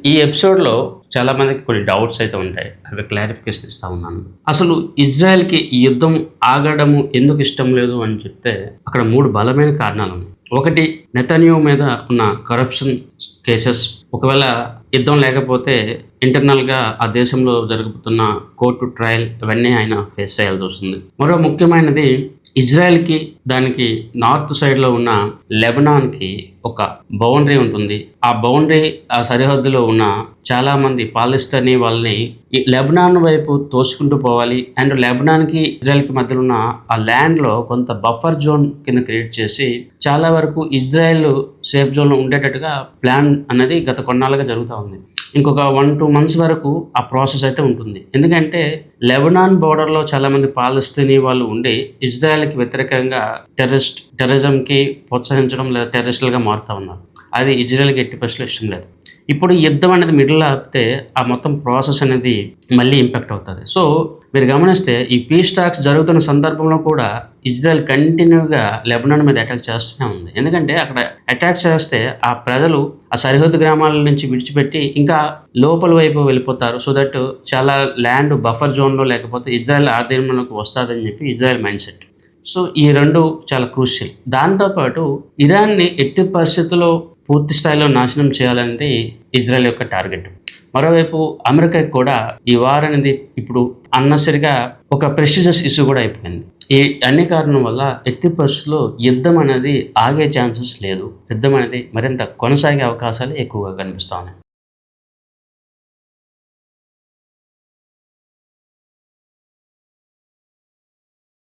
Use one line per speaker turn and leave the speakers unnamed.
ఈ ఎపిసోడ్‌లో చాలా మందికి కొన్ని డౌట్స్ అయితే ఉంటాయి. అవి క్లారిఫికేషన్ ఇస్తా ఉన్నాను. అసలు ఇజ్రాయెల్‌కి ఈ యుద్ధం ఆగడము ఎందుకు ఇష్టం లేదు అని చెప్తే అక్కడ 3 బలమైన కారణాలున్నాయి. ఒకటి, నెతన్యాహు మీద ఉన్న కరప్షన్ కేసెస్. ఒకవేళ యుద్ధం లేకపోతే ఇంటర్నల్‌గా ఆ దేశంలో జరుగుతున్న కోర్టు ట్రయల్ ఇవన్నీ ఆయన ఫేస్ చేయాల్సొస్తుంది. మరో ముఖ్యమైనది, ఇజ్రాయెల్‌కి దానికి నార్త్ సైడ్‌లో ఉన్న లెబనాన్‌కి ఒక బౌండరీ ఉంటుంది. ఆ బౌండరీ, ఆ సరిహద్దులో ఉన్న చాలామంది పాలస్తీనీ వాళ్ళని ఈ లెబనాన్ వైపు తోసుకుంటూ పోవాలి. అండ్ లెబనాన్‌కి, ఇజ్రాయెల్‌కి మధ్యలో ఉన్న ఆ ల్యాండ్‌లో కొంత బఫర్ జోన్ కింద క్రియేట్ చేసి చాలా వరకు ఇజ్రాయెల్ సేఫ్ జోన్‌లో ఉండేటట్టుగా ప్లాన్ అనేది గత కొన్నాళ్ళుగా జరుగుతా ఉంది. ఇంకొక 1-2 మంత్స్ వరకు ఆ ప్రాసెస్ అయితే ఉంటుంది. ఎందుకంటే లెబనాన్ బోర్డర్‌లో చాలామంది పాలస్తీనీ వాళ్ళు ఉండి ఇజ్రాయెల్‌కి వ్యతిరేకంగా టెర్రరిజంకి ప్రోత్సహించడం లేదా టెర్రరిస్టులుగా మారుతా ఉన్నారు. అది ఇజ్రాయెల్‌కి ఎట్టి పరిస్థితిలో ఇష్టం లేదు. ఇప్పుడు ఈ యుద్ధం అనేది మిడిల్‌లో ఆపితే ఆ మొత్తం ప్రాసెస్ అనేది మళ్ళీ ఇంపాక్ట్ అవుతది. సో, మీరు గమనిస్తే ఈ పీస్ టాక్స్ జరుగుతున్న సందర్భంలో కూడా ఇజ్రాయెల్ కంటిన్యూగా లెబనాన్ మీద అటాక్ చేస్తూనే ఉంది. ఎందుకంటే అక్కడ అటాక్ చేస్తే ఆ ప్రజలు ఆ సరిహద్దు గ్రామాల నుంచి విడిచిపెట్టి ఇంకా లోపల వైపు వెళ్ళిపోతారు. సో దట్ చాలా ల్యాండ్ బఫర్ జోన్‌లో లేకపోతే ఇజ్రాయెల్ ఆధీనంలోకి వస్తాదని చెప్పి ఇజ్రాయెల్ మైండ్ సెట్. సో, ఈ 2 చాలా క్రూషియల్. దాంతో పాటు ఇరాన్‌ని ఎట్టి పరిస్థితుల్లో పూర్తి స్థాయిలో నాశనం చేయాలనేది ఇజ్రాయెల్ యొక్క టార్గెట్. మరోవైపు అమెరికాకి కూడా ఈ వార్ అనేది ఇప్పుడు అన్నెసెసరీగా ఒక ప్రెస్టీజియస్ ఇష్యూ కూడా అయిపోయింది. ఈ అన్ని కారణం వల్ల ఎట్టి పరిస్థితుల్లో యుద్ధం అనేది ఆగే ఛాన్సెస్ లేదు. యుద్ధం అనేది మరింత కొనసాగే అవకాశాలు ఎక్కువగా కనిపిస్తా ఉన్నాయి.